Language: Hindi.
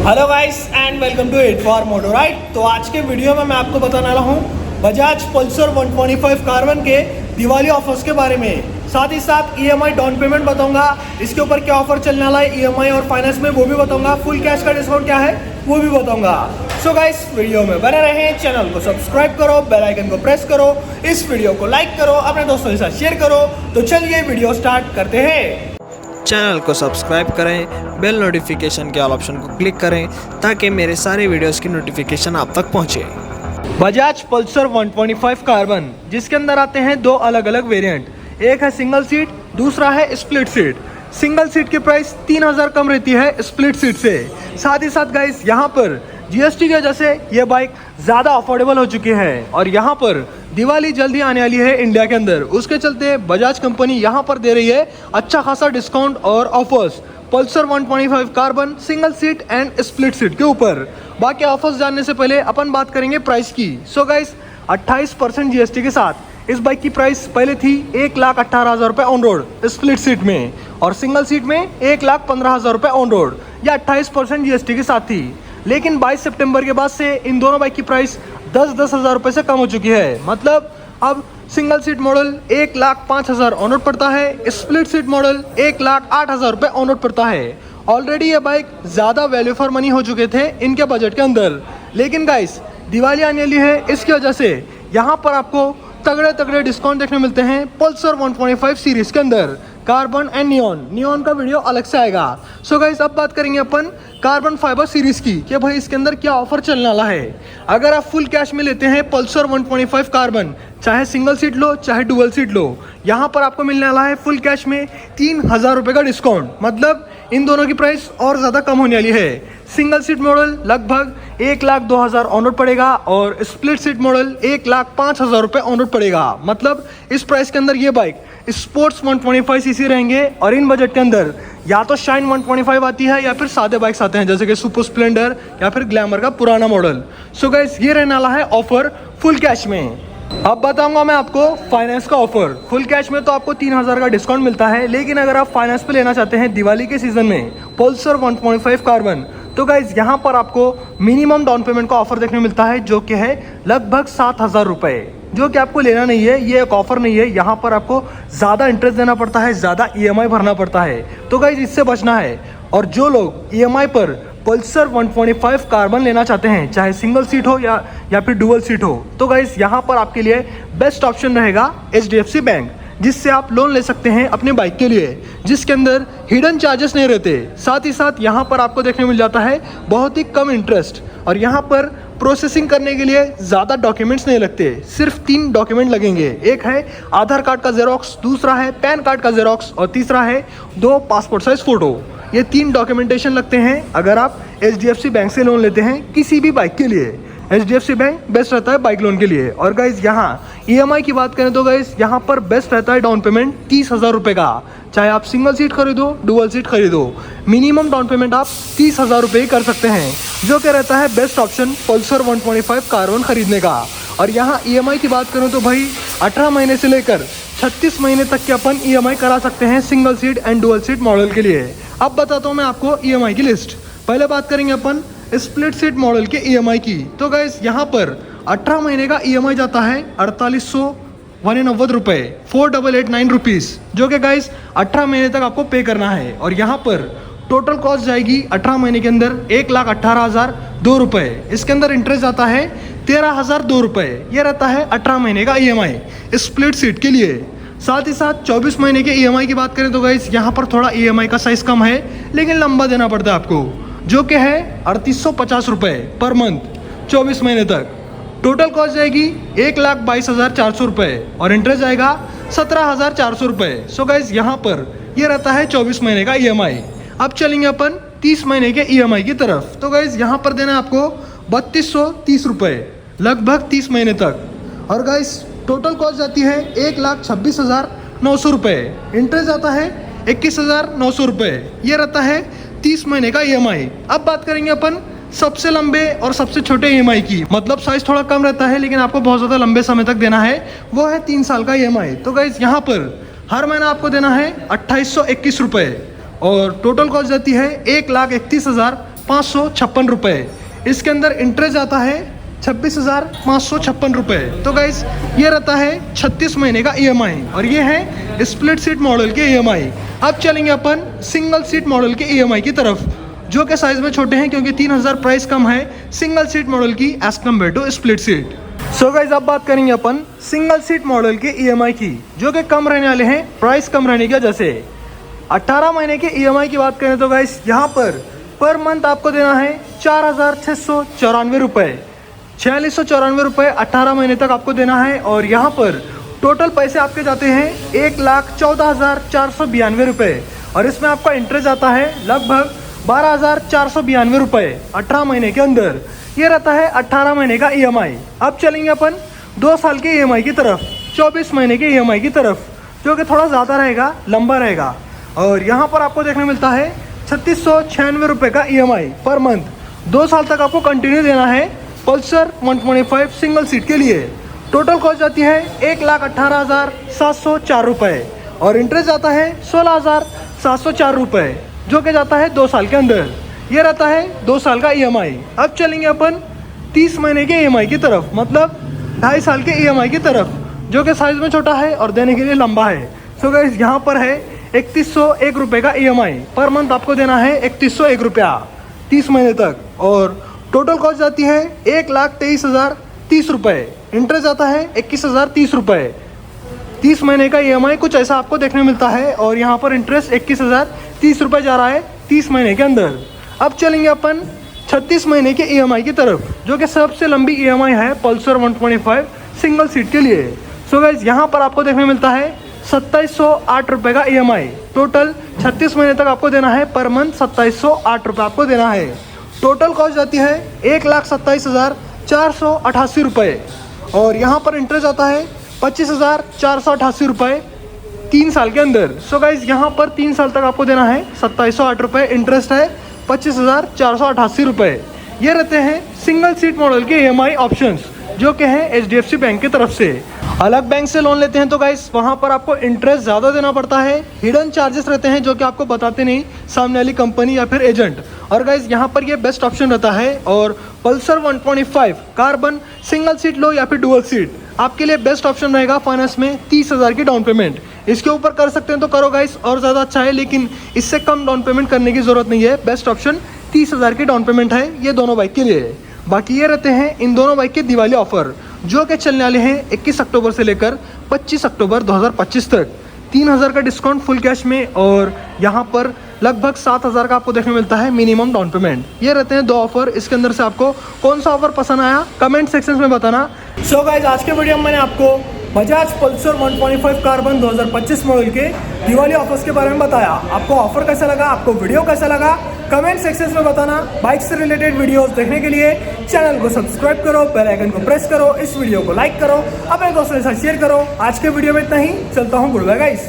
Hello guys and welcome to it for moto ride. तो आज के वीडियो में मैं आपको बताने वाला हूँ बजाज पल्सर 125 कार्बन के दिवाली ऑफर्स के बारे में। साथ ही साथ ईएमआई डाउन पेमेंट बताऊंगा, इसके ऊपर क्या ऑफर चलने वाला है ईएमआई और फाइनेंस में वो भी बताऊंगा, फुल कैश का डिस्काउंट क्या है वो भी बताऊंगा। सो गाइस वीडियो में बने रहें, चैनल को सब्सक्राइब करो, बेल आइकन को प्रेस करो, इस वीडियो को लाइक करो, अपने दोस्तों के साथ शेयर करो। तो चलिए वीडियो स्टार्ट करते हैं। चैनल को सब्सक्राइब करें, बेल नोटिफिकेशन के ऑल ऑप्शन को क्लिक करें ताकि मेरे सारे वीडियोस की नोटिफिकेशन आप तक पहुंचे। बजाज पल्सर 125 कार्बन, जिसके अंदर आते हैं दो अलग अलग वेरिएंट, एक है सिंगल सीट, दूसरा है स्प्लिट सीट। सिंगल सीट की प्राइस 3000 कम रहती है स्प्लिट सीट से। साथ ही साथ गाइस यहाँ पर जीएसटी की वजह से ये बाइक ज़्यादा अफोर्डेबल हो चुकी है और यहाँ पर दिवाली जल्दी आने वाली है इंडिया के अंदर, उसके चलते बजाज कंपनी यहाँ पर दे रही है अच्छा खासा डिस्काउंट और offers Pulsar 125 carbon single seat and split seat के ऊपर। बाकी ऑफर्स जानने से पहले अपन बात करेंगे प्राइस की। सो गाइस 28% जीएसटी के साथ इस बाइक की प्राइस पहले थी 1,18,000 रुपये ऑन रोड स्प्लिट सीट में, और सिंगल सीट में 1,15,000 रुपये ऑन रोड। यह 28% जीएसटी के साथ थी। लेकिन 22 सितंबर के बाद से इन दोनों बाइक की प्राइस 10-10 हज़ार रुपये से कम हो चुकी है। मतलब अब single seat model 1,05,000 on road पड़ता है, स्प्लिट सीट मॉडल 1,08,000 रुपये ऑन रोड पड़ता है। ऑलरेडी ये बाइक ज़्यादा वैल्यू फॉर मनी हो चुके थे इनके बजट के अंदर। लेकिन गाइस दिवाली आने वाली है, इसकी वजह से यहाँ पर आपको तगड़े तगड़े डिस्काउंट देखने मिलते हैं पल्सर 125 सीरीज के अंदर। कार्बन एंड नियॉन का वीडियो अलग से आएगा। सो गाइस अब बात करेंगे अपन कार्बन फाइबर सीरीज की कि भाई इसके अंदर क्या ऑफर चलने वाला है। अगर आप फुल कैश में लेते हैं पल्सर 125 कार्बन, चाहे सिंगल सीट लो चाहे डुअल सीट लो, यहाँ पर आपको मिलने वाला है फुल कैश में 3000 रुपये का डिस्काउंट। मतलब इन दोनों की प्राइस और ज़्यादा कम होने वाली है। सिंगल सीट मॉडल लगभग 1,02,000 ऑन रोड पड़ेगा और स्प्लिट सीट मॉडल 1,05,000 रुपये ऑन रोड पड़ेगा। मतलब इस प्राइस के अंदर ये बाइक स्पोर्ट्स 125 सीसी रहेंगे और इन बजट के अंदर या तो शाइन 125 आती है या फिर सादे बाइक्स आते हैं जैसे कि सुपर स्प्लेंडर या फिर ग्लैमर का पुराना मॉडल। सो गाइस ये रहने वाला है ऑफर फुल कैश में। अब बताऊंगा मैं आपको फाइनेंस का ऑफर। फुल कैश में तो आपको 3000 का डिस्काउंट मिलता है, लेकिन अगर आप फाइनेंस पे लेना चाहते हैं दिवाली के सीजन में पल्सर 125 कार्बन, तो गाइज यहाँ पर आपको मिनिमम डाउन पेमेंट का ऑफर देखने मिलता है जो कि है लगभग 7,000 रुपये, जो कि आपको लेना नहीं है। ये एक ऑफर नहीं है, यहाँ पर आपको ज़्यादा इंटरेस्ट देना पड़ता है, ज़्यादा ईएमआई भरना पड़ता है। तो गाइज इससे बचना है। और जो लोग ईएमआई पर पल्सर 125 कार्बन लेना चाहते हैं, चाहे सिंगल सीट हो या फिर डुअल सीट हो, तो गाइज यहाँ पर आपके लिए बेस्ट ऑप्शन रहेगा HDFC बैंक, जिससे आप लोन ले सकते हैं अपने बाइक के लिए, जिसके अंदर हिडन चार्जेस नहीं रहते। साथ ही साथ यहाँ पर आपको देखने मिल जाता है बहुत ही कम इंटरेस्ट, और यहाँ पर प्रोसेसिंग करने के लिए ज़्यादा डॉक्यूमेंट्स नहीं लगते, सिर्फ 3 डॉक्यूमेंट लगेंगे। एक है आधार कार्ड का जेरोक्स, दूसरा है पैन कार्ड का जेरोक्स और तीसरा है 2 पासपोर्ट साइज फ़ोटो। ये 3 डॉक्यूमेंटेशन लगते हैं अगर आप HDFC बैंक से लोन लेते हैं किसी भी बाइक के लिए। HDFC बैंक बेस्ट रहता है बाइक लोन के लिए। और गाइज यहाँ EMI की बात करें तो गाइज यहाँ पर बेस्ट रहता है डाउन पेमेंट 30,000 रुपये का। चाहे आप सिंगल सीट खरीदो डुअल सीट खरीदो, मिनिमम डाउन पेमेंट आप 30,000 रुपये ही कर सकते हैं, जो कि रहता है बेस्ट ऑप्शन पल्सर 125 कार्बन खरीदने का। और यहाँ EMI की बात करें तो भाई 18 महीने से लेकर 36 महीने तक के अपन EMI करा सकते हैं single seat and dual seat model के लिए। अब बताता हूँ मैं आपको EMI की लिस्ट। पहले बात करेंगे अपन स्प्लिट सीट मॉडल के EMI की। तो गाइस यहाँ पर 18 महीने का EMI जाता है 4891 रुपये, 4889 रुपीज़, जो कि गाइस 18 महीने तक आपको पे करना है। और यहाँ पर टोटल कॉस्ट जाएगी 18 महीने के अंदर 1,18,002 रुपये। इसके अंदर इंटरेस्ट आता है 13,002 रुपये। ये रहता है 18 महीने का EMI स्प्लिट सीट के लिए। साथ ही साथ 24 महीने के EMI की बात करें तो गाइस यहाँ पर थोड़ा EMI का साइज़ कम है, लेकिन लंबा देना पड़ता है आपको, जो कि है 3850 रुपये पर मंथ 24 महीने तक। टोटल कॉस्ट जाएगी 1,22,400 रुपये और इंटरेस्ट जाएगा 17,400 रुपये। सो गाइज यहाँ पर ये रहता है 24 महीने का EMI। अब चलेंगे अपन 30 महीने के EMI की तरफ। तो गाइज यहाँ पर देना आपको 3230 रुपये लगभग 30 महीने तक। और गाइज टोटल कॉस्ट जाती है 1,26,900 रुपये, इंटरेस्ट आता है 21,900 रुपये। ये रहता है 30 महीने का EMI। अब बात करेंगे अपन सबसे लंबे और सबसे छोटे EMI की। मतलब साइज थोड़ा कम रहता है लेकिन आपको बहुत ज़्यादा लंबे समय तक देना है, वो है 3 साल का EMI। तो गाइज यहाँ पर हर महीना आपको देना है 2821 रुपये और टोटल कॉस्ट जाती है 1,31,000 26,556 रुपये। इसके अंदर इंटरेस्ट आता है 26,556 रुपये। तो गाइस ये रहता है 36 महीने का EMI और ये है स्प्लिट सीट मॉडल के EMI। अब चलेंगे अपन सिंगल सीट मॉडल के EMI की तरफ, जो कि साइज़ में छोटे हैं क्योंकि 3,000 प्राइस कम है सिंगल सीट मॉडल की as compared to split seat. So guys अब बात करेंगे अपन सिंगल सीट मॉडल के EMI की, जो कि कम रहने वाले हैं प्राइस कम रहने की वजह से। 18 महीने के EMI की बात करें तो गाइस यहाँ पर मंथ आपको देना है 4,694 रुपये। 4,694 रुपये 18 महीने तक आपको देना है और यहाँ पर टोटल पैसे आपके जाते हैं 1,14,492 रुपये और इसमें आपका इंटरेस्ट आता है लगभग 12,492 रुपये 18 महीने के अंदर। ये रहता है 18 महीने का EMI। अब चलेंगे अपन 2 साल के EMI की तरफ, 24 महीने के EMI की तरफ, जो कि थोड़ा ज़्यादा रहेगा, लंबा रहेगा और यहाँ पर आपको देखने मिलता है 3,696 रुपये का EMI पर मंथ। 2 साल तक आपको कंटिन्यू देना है पल्सर 125 सिंगल सीट के लिए। टोटल कॉस्ट जाती है 1,18,704 रुपये और इंटरेस्ट आता है 16,704 रुपये, जो कि जाता है 2 साल के अंदर। ये रहता है 2 साल का EMI। अब चलेंगे अपन 30 महीने के EMI की तरफ, मतलब 2.5 साल के EMI की तरफ, जो कि साइज़ में छोटा है और देने के लिए लंबा है। सो गाइस यहाँ पर है 3,101 रुपये का EMI पर मंथ आपको देना है 3,101 रुपया 30 महीने तक और टोटल कॉस्ट जाती है 1,23,030 रुपये। इंटरेस्ट आता है 21,030 रुपये। 30 महीने का EMI कुछ ऐसा आपको देखने मिलता है और यहाँ पर इंटरेस्ट 21,030 रुपये जा रहा है 30 महीने के अंदर। अब चलेंगे अपन 36 महीने के EMI की तरफ, जो कि सबसे लंबी EMI है पल्सर 125 सिंगल सीट के लिए। सो गाइस यहाँ पर आपको देखने मिलता है 2,708 रुपये का EMI। टोटल 36 महीने तक आपको देना है पर मंथ 2,708 रुपये आपको देना है। टोटल कॉस्ट जाती है 1,27,488 रुपये और यहाँ पर इंटरेस्ट आता है 25,488 रुपये 3 साल के अंदर। सो गाइज यहाँ पर 3 साल तक आपको देना है 2,708 रुपये, इंटरेस्ट है 25,488 रुपये। ये रहते हैं सिंगल सीट मॉडल के EMI ऑप्शंस, जो कि हैं HDFC बैंक की तरफ से। अलग बैंक से लोन लेते हैं तो गाइस वहाँ पर आपको इंटरेस्ट ज़्यादा देना पड़ता है, हिडन चार्जेस रहते हैं जो कि आपको बताते नहीं सामने वाली कंपनी या फिर एजेंट। और गाइस यहाँ पर ये बेस्ट ऑप्शन रहता है और पल्सर 125 कार्बन सिंगल सीट लो या फिर डुअल सीट आपके लिए बेस्ट ऑप्शन रहेगा फाइनेंस में 30,000 की डाउन पेमेंट। इसके ऊपर कर सकते हैं तो करो गाइस, और ज़्यादा अच्छा है, लेकिन इससे कम डाउन पेमेंट करने की ज़रूरत नहीं है। बेस्ट ऑप्शन 30,000 की डाउन पेमेंट है ये दोनों बाइक के लिए। बाकी ये रहते हैं इन दोनों बाइक के दिवाली ऑफर, जो कि चलने वाले हैं 21 अक्टूबर से लेकर 25 अक्टूबर 2025 तक। 3,000 का डिस्काउंट फुल कैश में और यहाँ पर लगभग 7,000 का आपको देखने मिलता है मिनिमम डाउन पेमेंट। ये रहते हैं 2 ऑफर। इसके अंदर से आपको कौन सा ऑफर पसंद आया कमेंट सेक्शन में बताना। सो गाइस आज के वीडियो में मैंने आपको बजाज पल्सर 125 कार्बन 2025 मॉडल के दिवाली ऑफर्स के बारे में बताया। आपको ऑफर कैसा लगा, आपको वीडियो कैसा लगा, कमेंट सेक्शन में बताना। बाइक से रिलेटेड वीडियोस देखने के लिए चैनल को सब्सक्राइब करो, बेल आइकन को प्रेस करो, इस वीडियो को लाइक करो, अपने दोस्तों के साथ शेयर करो। आज के वीडियो में इतना ही, चलता हूँ, गुड बाय गाइस।